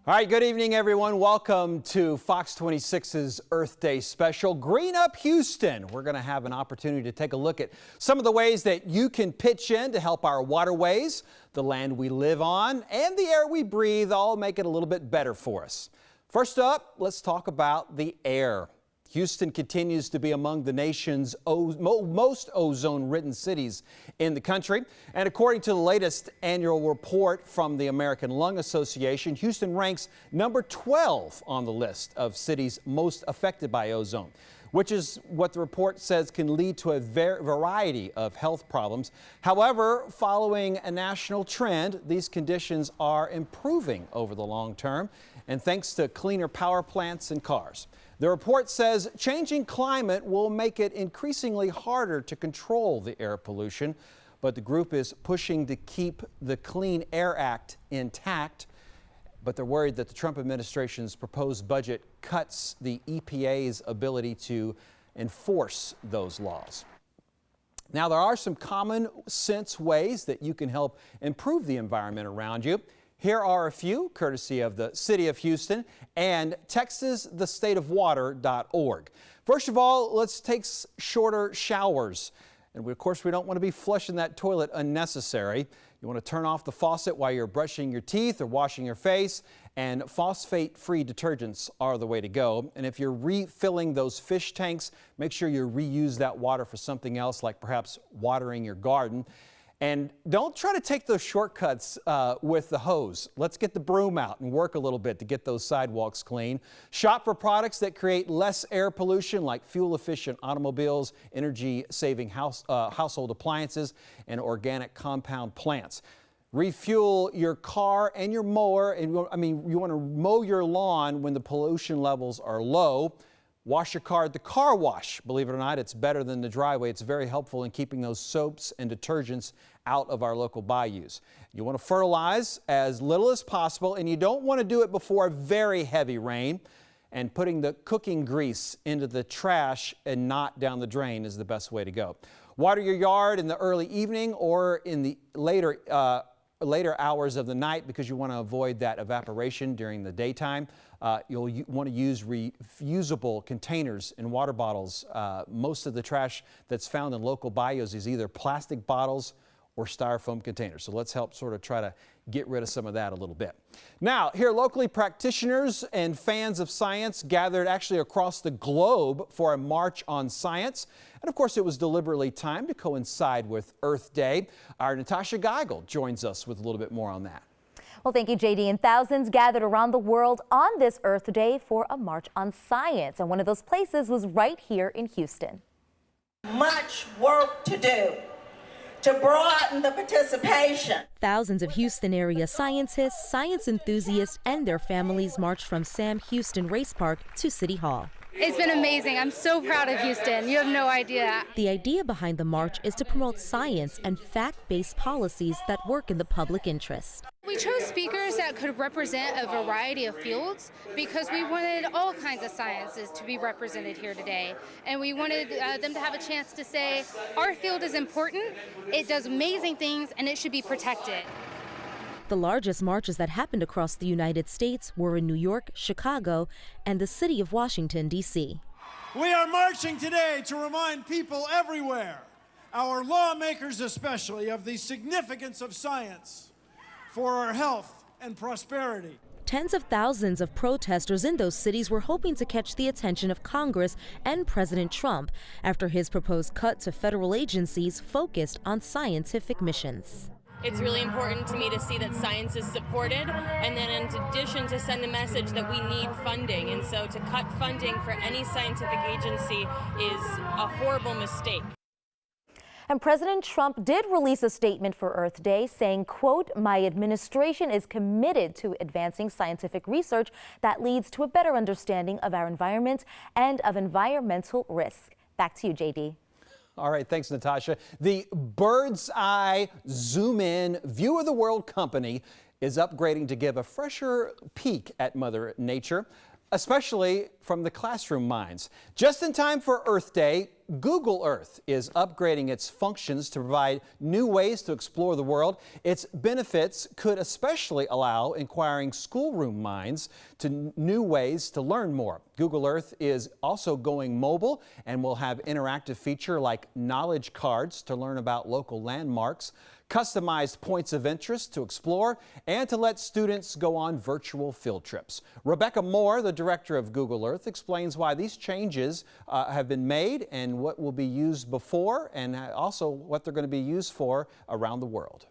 All right, good evening, everyone. Welcome to Fox 26's Earth Day special, Green Up Houston. We're going to have an opportunity to take a look at some of the ways that you can pitch in to help our waterways, the land we live on, and the air we breathe all make it a little bit better for us. First up, let's talk about the air. Houston continues to be among the nation's most ozone-ridden cities in the country. And according to the latest annual report from the American Lung Association, Houston ranks number 12 on the list of cities most affected by ozone, which is what the report says can lead to a variety of health problems. However, following a national trend, these conditions are improving over the long term, and thanks to cleaner power plants and cars. The report says changing climate will make it increasingly harder to control the air pollution, but the group is pushing to keep the Clean Air Act intact. But they're worried that the Trump administration's proposed budget cuts the EPA's ability to enforce those laws. Now, there are some common sense ways that you can help improve the environment around you. Here are a few, courtesy of the City of Houston and TexasTheStateOfWater.org. First of all, let's take shorter showers. And of course, we don't want to be flushing that toilet unnecessary. You want to turn off the faucet while you're brushing your teeth or washing your face, and phosphate-free detergents are the way to go. And if you're refilling those fish tanks, make sure you reuse that water for something else, like perhaps watering your garden. And don't try to take those shortcuts with the hose. Let's get the broom out and work a little bit to get those sidewalks clean. Shop for products that create less air pollution, like fuel-efficient automobiles, energy-saving household appliances, and organic compound plants. Refuel your car and your mower, and you want to mow your lawn when the pollution levels are low. Wash your car at the car wash. Believe it or not, it's better than the driveway. It's very helpful in keeping those soaps and detergents out of our local bayous. You want to fertilize as little as possible, and you don't want to do it before very heavy rain. And putting the cooking grease into the trash and not down the drain is the best way to go. Water your yard in the early evening or in the later hours of the night, because you want to avoid that evaporation during the daytime. You'll want to use reusable containers and water bottles. Most of the trash that's found in local bayous is either plastic bottles or styrofoam containers. So let's help sort of try to get rid of some of that a little bit. Now, here locally, practitioners and fans of science gathered actually across the globe for a march on science. And of course, it was deliberately timed to coincide with Earth Day. Our Natasha Geigel joins us with a little bit more on that. Well, thank you, JD. And thousands gathered around the world on this Earth Day for a march on science. And one of those places was right here in Houston. Much work to do to broaden the participation. Thousands of Houston area scientists, science enthusiasts, and their families marched from Sam Houston Race Park to City Hall. It's been amazing. I'm so proud of Houston. You have no idea. The idea behind the march is to promote science and fact-based policies that work in the public interest. We chose speakers that could represent a variety of fields because we wanted all kinds of sciences to be represented here today. And we wanted them to have a chance to say, our field is important, it does amazing things, and it should be protected. The largest marches that happened across the United States were in New York, Chicago, and the city of Washington, D.C. We are marching today to remind people everywhere, our lawmakers especially, of the significance of science for our health and prosperity. Tens of thousands of protesters in those cities were hoping to catch the attention of Congress and President Trump after his proposed cut to federal agencies focused on scientific missions. It's really important to me to see that science is supported, and then in addition to send a message that we need funding. And so to cut funding for any scientific agency is a horrible mistake. And President Trump did release a statement for Earth Day saying, quote, "My administration is committed to advancing scientific research that leads to a better understanding of our environment and of environmental risk." Back to you, JD. All right, thanks, Natasha. The bird's eye zoom in view of the world company is upgrading to give a fresher peek at Mother Nature, especially from the classroom minds. Just in time for Earth Day, Google Earth is upgrading its functions to provide new ways to explore the world. Its benefits could especially allow inquiring schoolroom minds to new ways to learn more. Google Earth is also going mobile and will have interactive feature like knowledge cards to learn about local landmarks, customized points of interest to explore, and to let students go on virtual field trips. Rebecca Moore, the director of Google Earth, explains why these changes have been made and what will be used before, and also what they're going to be used for around the world.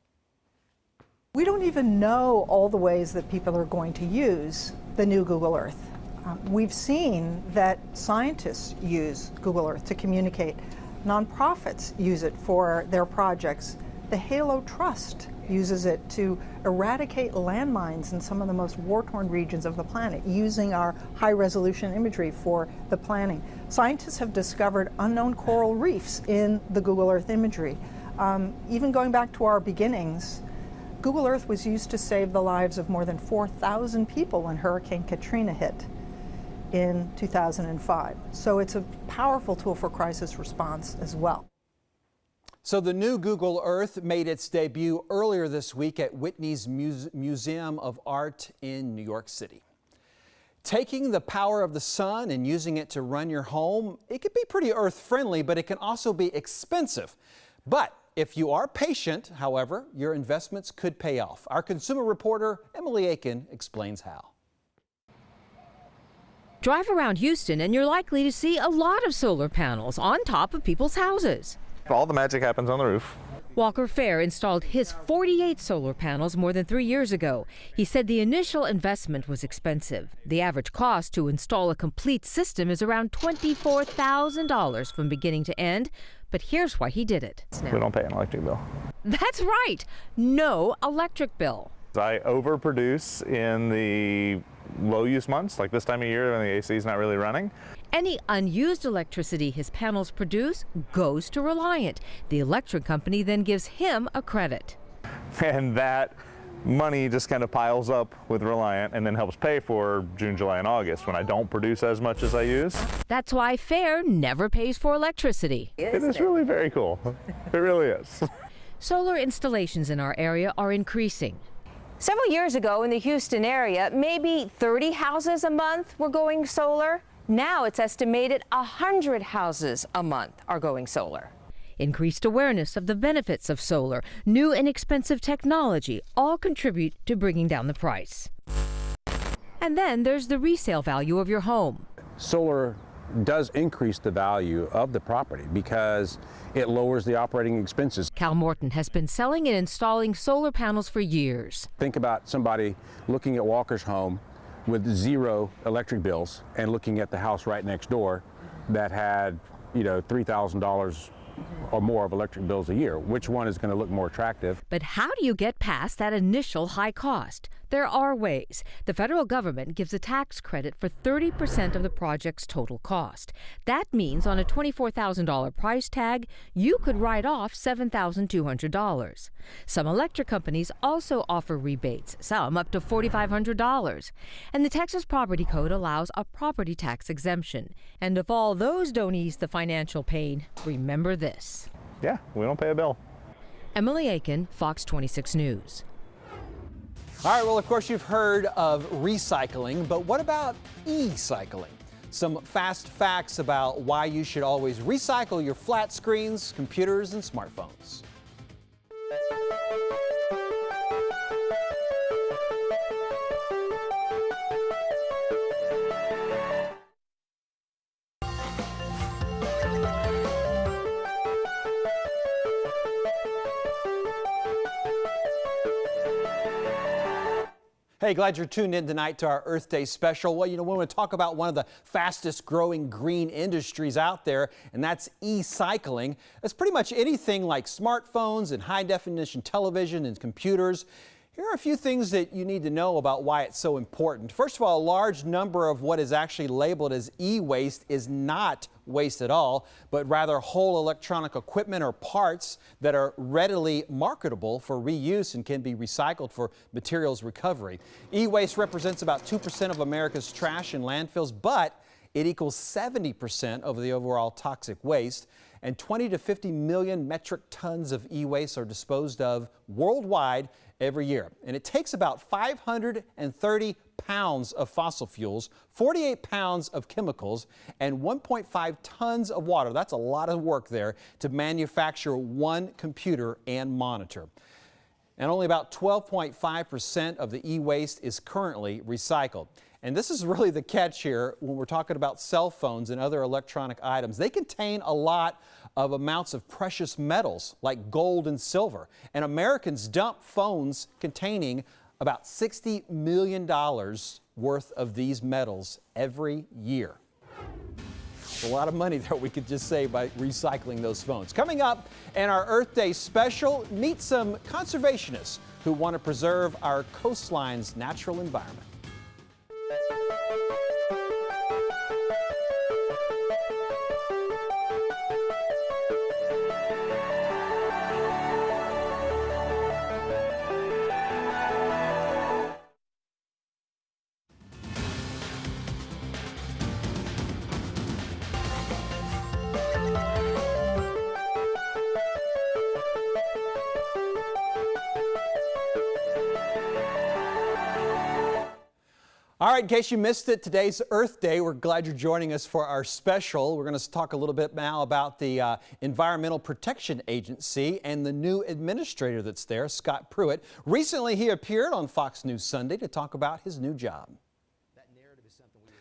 We don't even know all the ways that people are going to use the new Google Earth. We've seen that scientists use Google Earth to communicate. Nonprofits use it for their projects. The Halo Trust uses it to eradicate landmines in some of the most war-torn regions of the planet, using our high-resolution imagery for the planning. Scientists have discovered unknown coral reefs in the Google Earth imagery. Even going back to our beginnings, Google Earth was used to save the lives of more than 4,000 people when Hurricane Katrina hit in 2005. So it's a powerful tool for crisis response as well. So the new Google Earth made its debut earlier this week at Whitney's Museum of Art in New York City. Taking the power of the sun and using it to run your home, it can be pretty earth-friendly, but it can also be expensive. But if you are patient, however, your investments could pay off. Our consumer reporter, Emily Aiken, explains how. Drive around Houston and you're likely to see a lot of solar panels on top of people's houses. All the magic happens on the roof. Walker Fair installed his 48 solar panels more than 3 years ago. He said the initial investment was expensive. The average cost to install a complete system is around $24,000 from beginning to end. But here's why he did it. We don't pay an electric bill. That's right. No electric bill. I overproduce in the low use months, like this time of year when the AC is not really running. Any unused electricity his panels produce goes to Reliant. The electric company then gives him a credit. And that money just kind of piles up with Reliant and then helps pay for June, July, and August when I don't produce as much as I use. That's why Fair never pays for electricity. It is really very cool. It really is. Solar installations in our area are increasing. Several years ago in the Houston area, maybe 30 houses a month were going solar. Now it's estimated 100 houses a month are going solar. Increased awareness of the benefits of solar, new and expensive technology all contribute to bringing down the price. And then there's the resale value of your home. Solar does increase the value of the property because it lowers the operating expenses. Cal Morton has been selling and installing solar panels for years. Think about somebody looking at Walker's home with zero electric bills and looking at the house right next door that had, $3,000 or more of electric bills a year. Which one is going to look more attractive? But how do you get past that initial high cost? There are ways. The federal government gives a tax credit for 30% of the project's total cost. That means on a $24,000 price tag, you could write off $7,200. Some electric companies also offer rebates, some up to $4,500. And the Texas Property Code allows a property tax exemption. And if all those don't ease the financial pain, remember this. Yeah, we don't pay a bill. Emily Aiken, Fox 26 News. All right, well, of course, you've heard of recycling, but what about e-cycling? Some fast facts about why you should always recycle your flat screens, computers, and smartphones. Hey, glad you're tuned in tonight to our Earth Day special. Well, we want to talk about one of the fastest growing green industries out there, and that's e-cycling. It's pretty much anything like smartphones and high definition television and computers. Here are a few things that you need to know about why it's so important. First of all, a large number of what is actually labeled as e-waste is not waste at all, but rather whole electronic equipment or parts that are readily marketable for reuse and can be recycled for materials recovery. E-waste represents about 2% of America's trash in landfills, but It equals 70% of the overall toxic waste, and 20 to 50 million metric tons of e-waste are disposed of worldwide every year. And it takes about 530 pounds of fossil fuels, 48 pounds of chemicals, and 1.5 tons of water. That's a lot of work there to manufacture one computer and monitor. And only about 12.5% of the e-waste is currently recycled. And this is really the catch here when we're talking about cell phones and other electronic items. They contain a lot of amounts of precious metals like gold and silver. And Americans dump phones containing about $60 million worth of these metals every year. A lot of money that we could just save by recycling those phones. Coming up in our Earth Day special, meet some conservationists who want to preserve our coastline's natural environment. All right, in case you missed it, today's Earth Day. We're glad you're joining us for our special. We're going to talk a little bit now about the Environmental Protection Agency and the new administrator that's there, Scott Pruitt. Recently, he appeared on Fox News Sunday to talk about his new job.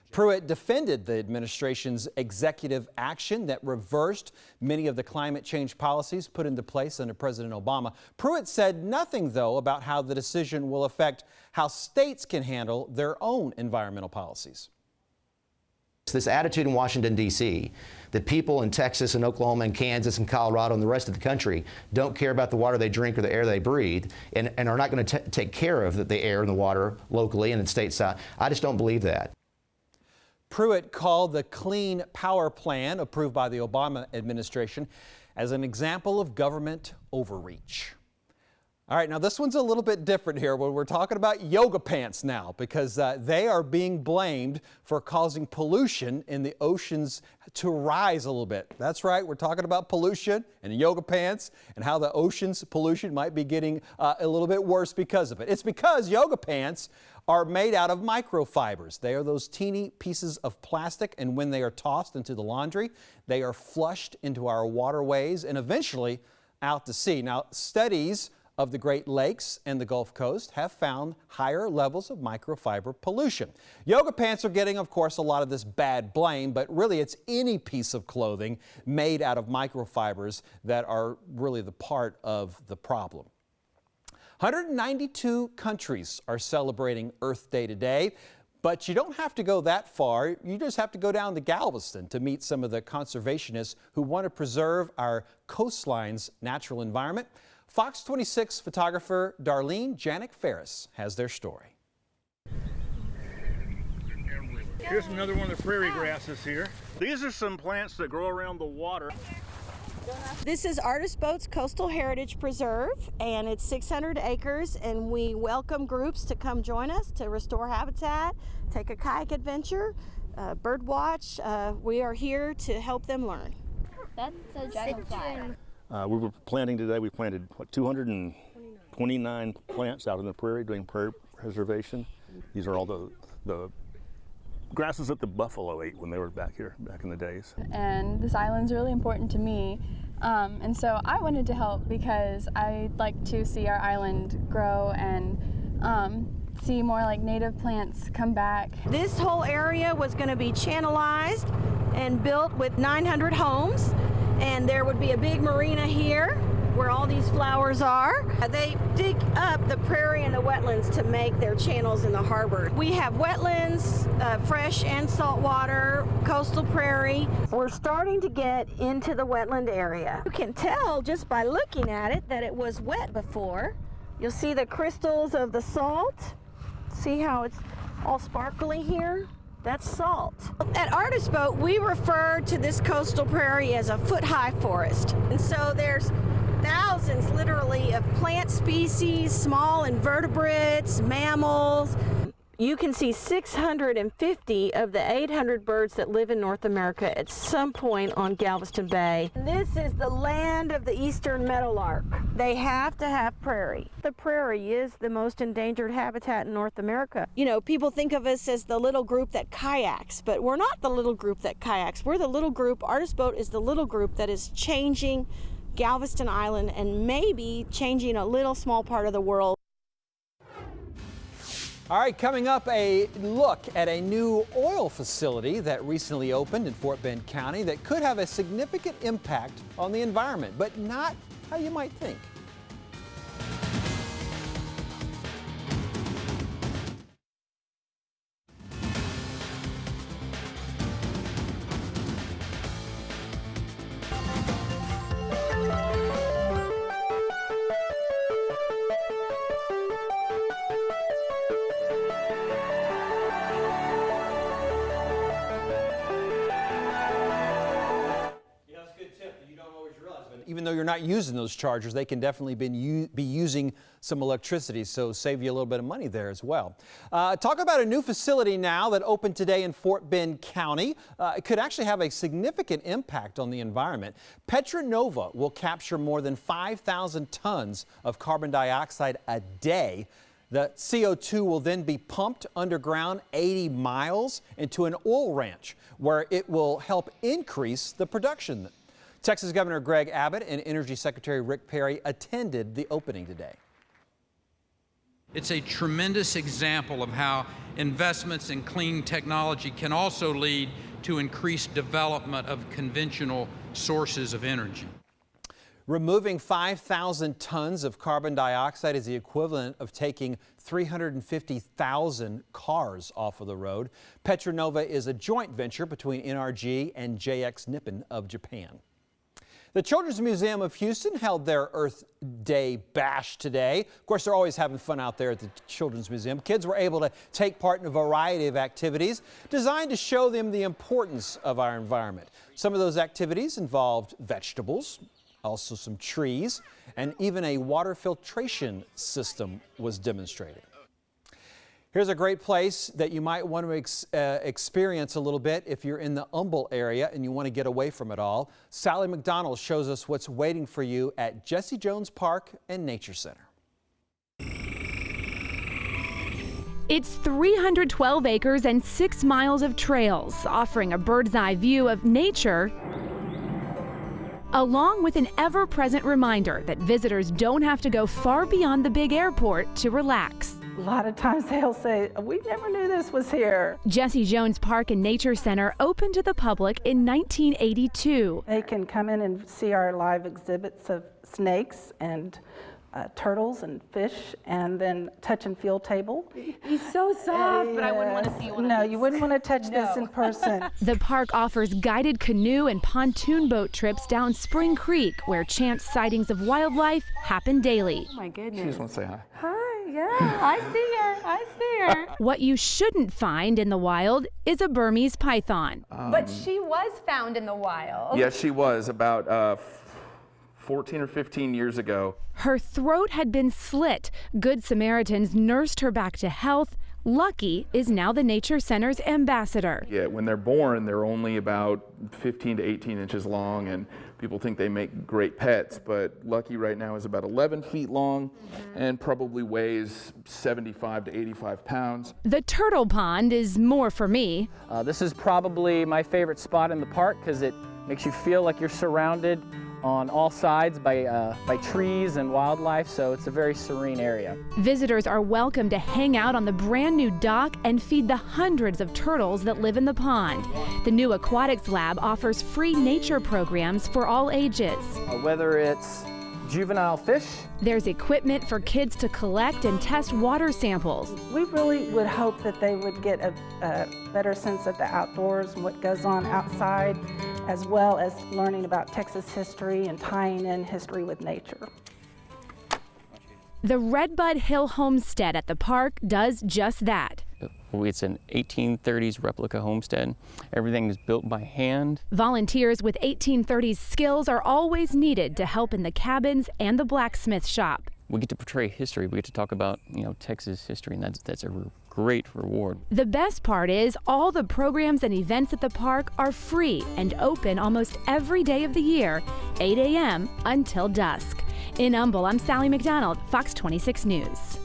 Pruitt defended the administration's executive action that reversed many of the climate change policies put into place under President Obama. Pruitt said nothing, though, about how the decision will affect how states can handle their own environmental policies. This attitude in Washington, D.C., that people in Texas and Oklahoma and Kansas and Colorado and the rest of the country don't care about the water they drink or the air they breathe and are not going to take care of the air and the water locally and in stateside. I just don't believe that. Pruitt called the Clean Power Plan approved by the Obama administration as an example of government overreach. All right, now this one's a little bit different here when we're talking about yoga pants now, because they are being blamed for causing pollution in the oceans to rise a little bit. That's right, we're talking about pollution and yoga pants and how the ocean's pollution might be getting a little bit worse because of it. It's because yoga pants are made out of microfibers. They are those teeny pieces of plastic, and when they are tossed into the laundry, they are flushed into our waterways and eventually out to sea. Now, studies of the Great Lakes and the Gulf Coast have found higher levels of microfiber pollution. Yoga pants are getting, of course, a lot of this bad blame, but really it's any piece of clothing made out of microfibers that are really the part of the problem. 192 countries are celebrating Earth Day today, but you don't have to go that far. You just have to go down to Galveston to meet some of the conservationists who want to preserve our coastline's natural environment. Fox 26 photographer Darlene Janik Ferris has their story. Here's another one of the prairie grasses here. These are some plants that grow around the water. This is Artist Boat's Coastal Heritage Preserve, and it's 600 acres, and we welcome groups to come join us to restore habitat, take a kayak adventure, bird watch. We are here to help them learn. That's a dragonfly. We were planting today. We planted 229 plants out in the prairie doing prairie preservation. These are all the grasses that the buffalo ate when they were back here, back in the days. And this island's really important to me. And so I wanted to help because I'd like to see our island grow and see more like native plants come back. This whole area was going to be channelized and built with 900 homes, and there would be a big marina here where all these flowers are. They dig up the prairie and the wetlands to make their channels in the harbor. We have wetlands, fresh and salt water, coastal prairie. We're starting to get into the wetland area. You can tell just by looking at it that it was wet before. You'll see the crystals of the salt. See how it's all sparkly here? That's salt. At Artist Boat, we refer to this coastal prairie as a foot-high forest. And so there's thousands, literally, of plant species, small invertebrates, mammals. You can see 650 of the 800 birds that live in North America at some point on Galveston Bay. This is the land of the eastern meadowlark. They have to have prairie. The prairie is the most endangered habitat in North America. You know, people think of us as the little group that kayaks, but we're not the little group that kayaks. We're the little group, Artist Boat is the little group that is changing Galveston Island and maybe changing a little small part of the world. All right, coming up, a look at a new oil facility that recently opened in Fort Bend County that could have a significant impact on the environment, but not how you might think. Even though you're not using those chargers, they can definitely be using some electricity, so save you a little bit of money there as well. Talk about a new facility now that opened today in Fort Bend County. It could actually have a significant impact on the environment. Petranova will capture more than 5,000 tons of carbon dioxide a day. The CO2 will then be pumped underground 80 miles into an oil ranch where it will help increase the production. Texas Governor Greg Abbott and Energy Secretary Rick Perry attended the opening today. It's a tremendous example of how investments in clean technology can also lead to increased development of conventional sources of energy. Removing 5,000 tons of carbon dioxide is the equivalent of taking 350,000 cars off of the road. Petranova is a joint venture between NRG and JX Nippon of Japan. The Children's Museum of Houston held their Earth Day bash today. Of course, they're always having fun out there at the Children's Museum. Kids were able to take part in a variety of activities designed to show them the importance of our environment. Some of those activities involved vegetables, also some trees, and even a water filtration system was demonstrated. Here's a great place that you might want to experience a little bit if you're in the Humble area and you want to get away from it all. Sally McDonald shows us what's waiting for you at Jesse Jones Park and Nature Center. It's 312 acres and 6 miles of trails, offering a bird's eye view of nature, along with an ever-present reminder that visitors don't have to go far beyond the big airport to relax. A lot of times they'll say, we never knew this was here. Jesse Jones Park and Nature Center opened to the public in 1982. They can come in and see our live exhibits of snakes and turtles and fish, and then touch and feel table. He's so soft, but I wouldn't want to see one. No, you wouldn't want to touch this in person. The park offers guided canoe and pontoon boat trips down Spring Creek, where chance sightings of wildlife happen daily. Oh my goodness. She just wants to say hi. Hi, yeah, I see her, I see her. What you shouldn't find in the wild is a Burmese python. But she was found in the wild. Yes, she was about 14 or 15 years ago. Her throat had been slit. Good Samaritans nursed her back to health. Lucky is now the Nature Center's ambassador. Yeah, when they're born, they're only about 15 to 18 inches long, and people think they make great pets, but Lucky right now is about 11 feet long and probably weighs 75 to 85 pounds. The turtle pond is more for me. This is probably my favorite spot in the park because it makes you feel like you're surrounded on all sides by trees and wildlife, so it's a very serene area. Visitors are welcome to hang out on the brand new dock and feed the hundreds of turtles that live in the pond. The new aquatics lab offers free nature programs for all ages. Whether it's juvenile fish, there's equipment for kids to collect and test water samples. We really would hope that they would get a better sense of the outdoors and what goes on outside, as well as learning about Texas history and tying in history with nature. The Redbud Hill Homestead at the park does just that. It's an 1830s replica homestead. Everything is built by hand. Volunteers with 1830s skills are always needed to help in the cabins and the blacksmith shop. We get to portray history. We get to talk about, Texas history, and that's a great reward. The best part is all the programs and events at the park are free and open almost every day of the year, 8 a.m. until dusk. In Humble, I'm Sally McDonald, Fox 26 News.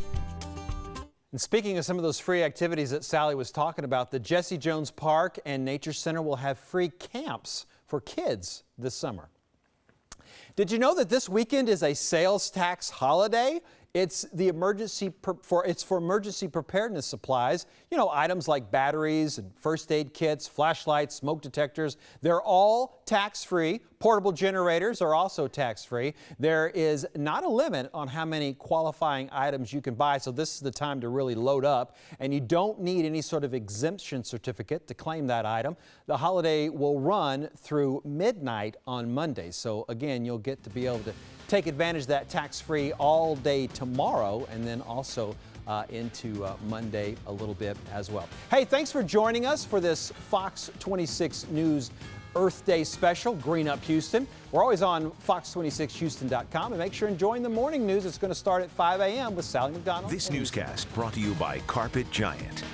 And speaking of some of those free activities that Sally was talking about, the Jesse Jones Park and Nature Center will have free camps for kids this summer. Did you know that this weekend is a sales tax holiday? It's for emergency preparedness supplies. You know, items like batteries and first aid kits, flashlights, smoke detectors. They're all tax-free. Portable generators are also tax-free. There is not a limit on how many qualifying items you can buy, so this is the time to really load up. And you don't need any sort of exemption certificate to claim that item. The holiday will run through midnight on Monday. So again, you'll get to be able to take advantage of that tax-free all day tomorrow, and then also into Monday a little bit as well. Hey, thanks for joining us for this Fox 26 News Earth Day special, Green Up Houston. We're always on fox26houston.com, and make sure and join the morning news. It's going to start at 5 a.m. with Sally McDonald. This newscast brought to you by Carpet Giant.